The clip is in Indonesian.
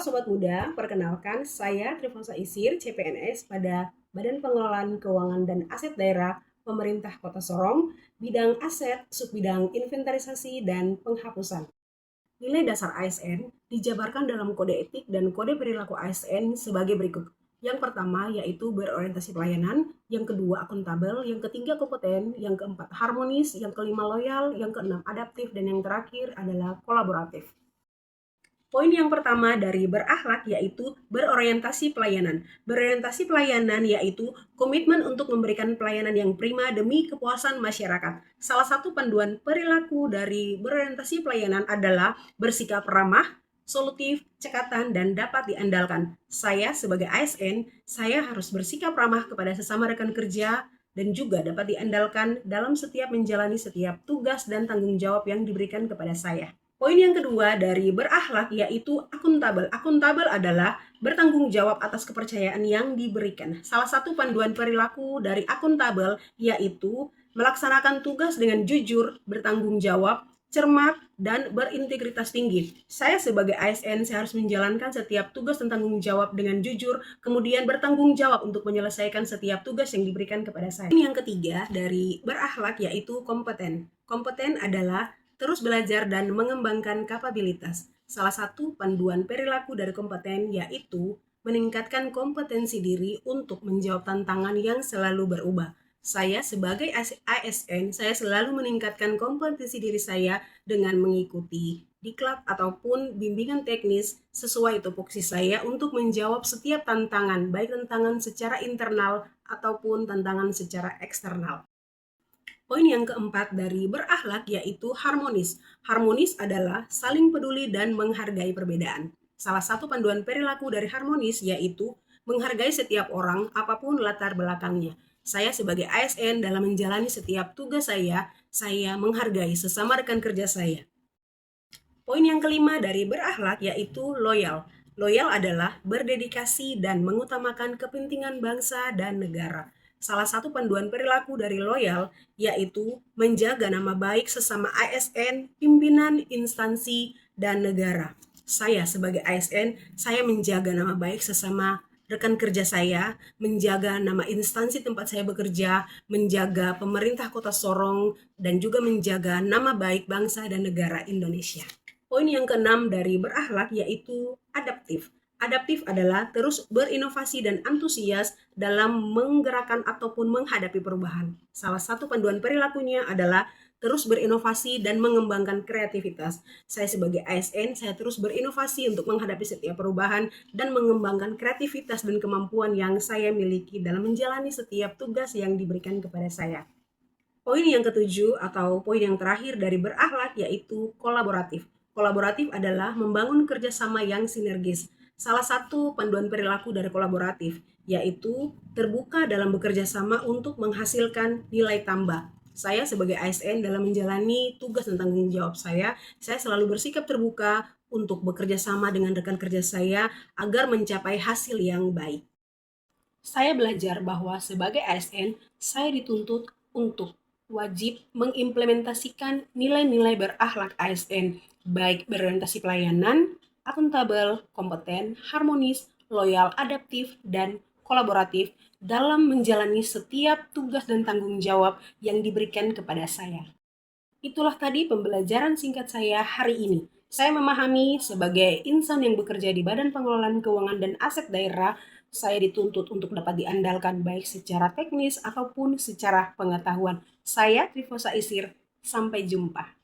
Sobat Muda, perkenalkan saya Trifosa Isir, CPNS pada Badan Pengelolaan Keuangan dan Aset Daerah Pemerintah Kota Sorong, bidang aset, subbidang inventarisasi dan penghapusan. Nilai dasar ASN dijabarkan dalam kode etik dan kode perilaku ASN sebagai berikut. Yang pertama yaitu berorientasi pelayanan, yang kedua akuntabel, yang ketiga kompeten, yang keempat harmonis, yang kelima loyal, yang keenam adaptif, dan yang terakhir adalah kolaboratif. Poin yang pertama dari berakhlak yaitu berorientasi pelayanan. Berorientasi pelayanan yaitu komitmen untuk memberikan pelayanan yang prima demi kepuasan masyarakat. Salah satu panduan perilaku dari berorientasi pelayanan adalah bersikap ramah, solutif, cekatan, dan dapat diandalkan. Saya sebagai ASN, saya harus bersikap ramah kepada sesama rekan kerja dan juga dapat diandalkan dalam setiap menjalani setiap tugas dan tanggung jawab yang diberikan kepada saya. Poin yang kedua dari berakhlak yaitu akuntabel. Akuntabel adalah bertanggung jawab atas kepercayaan yang diberikan. Salah satu panduan perilaku dari akuntabel yaitu melaksanakan tugas dengan jujur, bertanggung jawab, cermat, dan berintegritas tinggi. Saya sebagai ASN, saya harus menjalankan setiap tugas dan tanggung jawab dengan jujur, kemudian bertanggung jawab untuk menyelesaikan setiap tugas yang diberikan kepada saya. Yang ketiga dari berakhlak yaitu kompeten. Kompeten adalah terus belajar dan mengembangkan kapabilitas. Salah satu panduan perilaku dari kompeten yaitu meningkatkan kompetensi diri untuk menjawab tantangan yang selalu berubah. Saya sebagai ASN, saya selalu meningkatkan kompetensi diri saya dengan mengikuti diklat ataupun bimbingan teknis sesuai tupoksi saya untuk menjawab setiap tantangan, baik tantangan secara internal ataupun tantangan secara eksternal. Poin yang keempat dari berakhlak yaitu harmonis. Harmonis adalah saling peduli dan menghargai perbedaan. Salah satu panduan perilaku dari harmonis yaitu menghargai setiap orang apapun latar belakangnya. Saya sebagai ASN dalam menjalani setiap tugas saya menghargai sesama rekan kerja saya. Poin yang kelima dari berakhlak yaitu loyal. Loyal adalah berdedikasi dan mengutamakan kepentingan bangsa dan negara. Salah satu panduan perilaku dari loyal yaitu menjaga nama baik sesama ASN, pimpinan, instansi, dan negara. Saya sebagai ASN, saya menjaga nama baik sesama rekan kerja saya, menjaga nama instansi tempat saya bekerja, menjaga pemerintah Kota Sorong, dan juga menjaga nama baik bangsa dan negara Indonesia. Poin yang keenam dari berakhlak yaitu adaptif. Adaptif adalah terus berinovasi dan antusias dalam menggerakkan ataupun menghadapi perubahan. Salah satu panduan perilakunya adalah terus berinovasi dan mengembangkan kreativitas. Saya sebagai ASN, saya terus berinovasi untuk menghadapi setiap perubahan dan mengembangkan kreativitas dan kemampuan yang saya miliki dalam menjalani setiap tugas yang diberikan kepada saya. Poin yang ketujuh atau poin yang terakhir dari berakhlak yaitu kolaboratif. Kolaboratif adalah membangun kerjasama yang sinergis. Salah satu panduan perilaku dari kolaboratif yaitu terbuka dalam bekerja sama untuk menghasilkan nilai tambah. Saya sebagai ASN dalam menjalani tugas dan tanggung jawab saya selalu bersikap terbuka untuk bekerja sama dengan rekan kerja saya agar mencapai hasil yang baik. Saya belajar bahwa sebagai ASN, saya dituntut untuk wajib mengimplementasikan nilai-nilai berakhlak ASN, baik berorientasi pelayanan, akuntabel, kompeten, harmonis, loyal, adaptif, dan kolaboratif dalam menjalani setiap tugas dan tanggung jawab yang diberikan kepada saya. Itulah tadi pembelajaran singkat saya hari ini. Saya memahami sebagai insan yang bekerja di Badan Pengelolaan Keuangan dan Aset Daerah, saya dituntut untuk dapat diandalkan baik secara teknis ataupun secara pengetahuan. Saya Trifosa Isir, sampai jumpa.